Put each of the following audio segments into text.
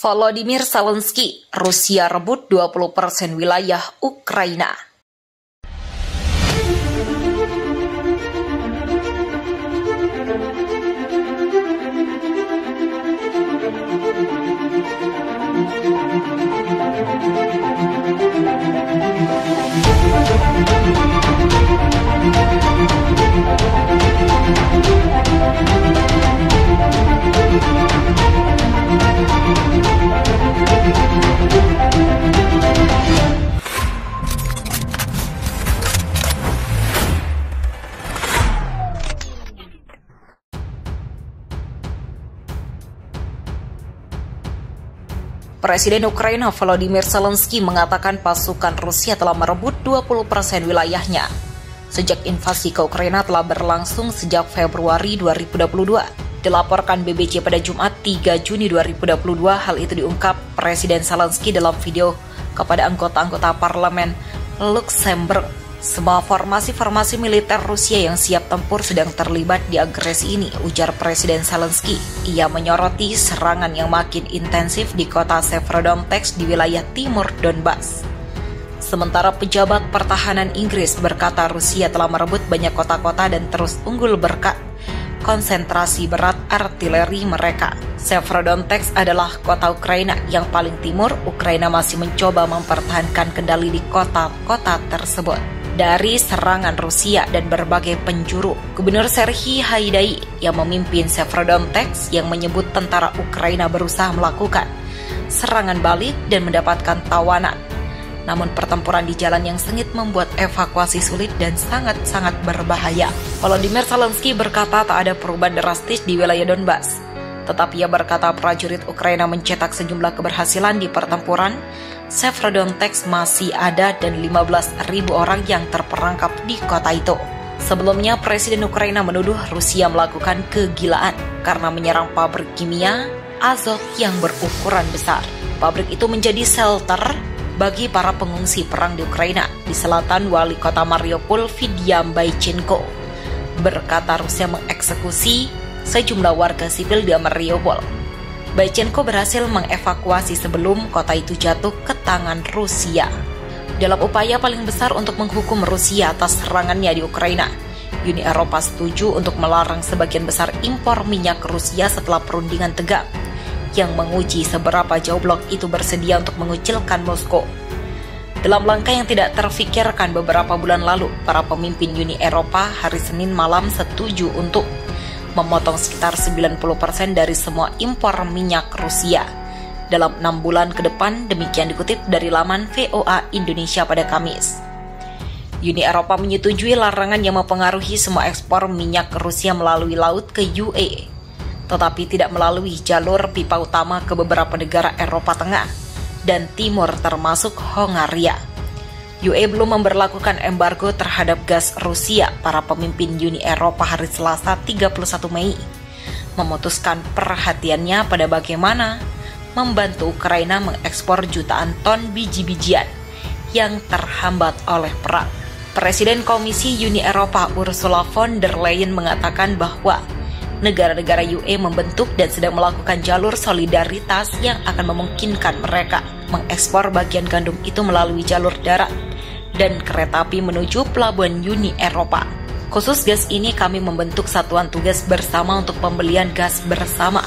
Volodymyr Zelensky, Rusia rebut 20% wilayah Ukraina. Presiden Ukraina Volodymyr Zelensky mengatakan pasukan Rusia telah merebut 20% wilayahnya. Sejak invasi ke Ukraina telah berlangsung sejak Februari 2022. Dilaporkan BBC pada Jumat 3 Juni 2022, hal itu diungkap Presiden Zelensky dalam video kepada anggota-anggota parlemen Luxembourg. Semua formasi militer Rusia yang siap tempur sedang terlibat di agresi ini, ujar Presiden Zelensky. Ia menyoroti serangan yang makin intensif di kota Severodonetsk di wilayah timur Donbas. Sementara pejabat pertahanan Inggris berkata Rusia telah merebut banyak kota-kota dan terus unggul berkat konsentrasi berat artileri mereka. Severodonetsk adalah kota Ukraina yang paling timur. Ukraina masih mencoba mempertahankan kendali di kota-kota tersebut dari serangan Rusia dan berbagai penjuru. Gubernur Serhiy Haidai yang memimpin Severodonetsk yang menyebut tentara Ukraina berusaha melakukan serangan balik dan mendapatkan tawanan. Namun pertempuran di jalan yang sengit membuat evakuasi sulit dan sangat-sangat berbahaya. Volodymyr Zelensky berkata tak ada perubahan drastis di wilayah Donbas. Tetapi ia berkata prajurit Ukraina mencetak sejumlah keberhasilan di pertempuran. Severodonetsk masih ada dan 15.000 orang yang terperangkap di kota itu. Sebelumnya, Presiden Ukraina menuduh Rusia melakukan kegilaan karena menyerang pabrik kimia Azot yang berukuran besar. Pabrik itu menjadi shelter bagi para pengungsi perang di Ukraina. Di selatan, wali kota Mariupol, Vidyam Baichenko, berkata Rusia mengeksekusi sejumlah warga sipil di Mariupol. Baichenko berhasil mengevakuasi sebelum kota itu jatuh ke tangan Rusia. Dalam upaya paling besar untuk menghukum Rusia atas serangannya di Ukraina, Uni Eropa setuju untuk melarang sebagian besar impor minyak ke Rusia setelah perundingan tegang yang menguji seberapa jauh blok itu bersedia untuk mengucilkan Moskow. Dalam langkah yang tidak terfikirkan beberapa bulan lalu, para pemimpin Uni Eropa hari Senin malam setuju untuk memotong sekitar 90% dari semua impor minyak Rusia dalam 6 bulan ke depan, demikian dikutip dari laman VOA Indonesia pada Kamis. Uni Eropa menyetujui larangan yang mempengaruhi semua ekspor minyak ke Rusia melalui laut ke UE, tetapi tidak melalui jalur pipa utama ke beberapa negara Eropa Tengah dan Timur termasuk Hongaria. UE belum memberlakukan embargo terhadap gas Rusia. Para pemimpin Uni Eropa hari Selasa 31 Mei memutuskan perhatiannya pada bagaimana membantu Ukraina mengekspor jutaan ton biji-bijian yang terhambat oleh perang. Presiden Komisi Uni Eropa Ursula von der Leyen mengatakan bahwa negara-negara UE membentuk dan sedang melakukan jalur solidaritas yang akan memungkinkan mereka mengekspor bagian gandum itu melalui jalur darat dan kereta api menuju pelabuhan Uni Eropa. Khusus gas ini kami membentuk satuan tugas bersama untuk pembelian gas bersama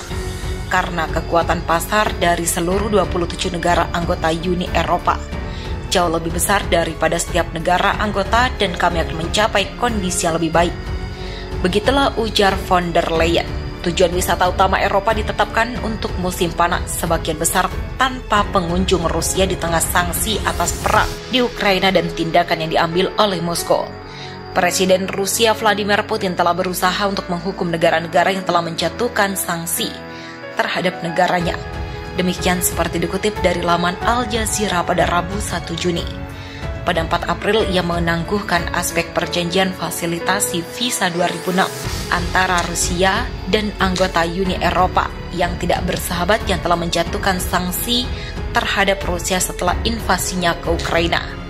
karena kekuatan pasar dari seluruh 27 negara anggota Uni Eropa jauh lebih besar daripada setiap negara anggota dan kami akan mencapai kondisi yang lebih baik. Begitulah ujar von der Leyen. Tujuan wisata utama Eropa ditetapkan untuk musim panas, sebagian besar tanpa pengunjung Rusia di tengah sanksi atas perang di Ukraina dan tindakan yang diambil oleh Moskow. Presiden Rusia Vladimir Putin telah berusaha untuk menghukum negara-negara yang telah menjatuhkan sanksi terhadap negaranya. Demikian seperti dikutip dari laman Al Jazeera pada Rabu 1 Juni. Pada 4 April, ia menangguhkan aspek perjanjian fasilitasi visa 2006 antara Rusia dan anggota Uni Eropa yang tidak bersahabat yang telah menjatuhkan sanksi terhadap Rusia setelah invasinya ke Ukraina.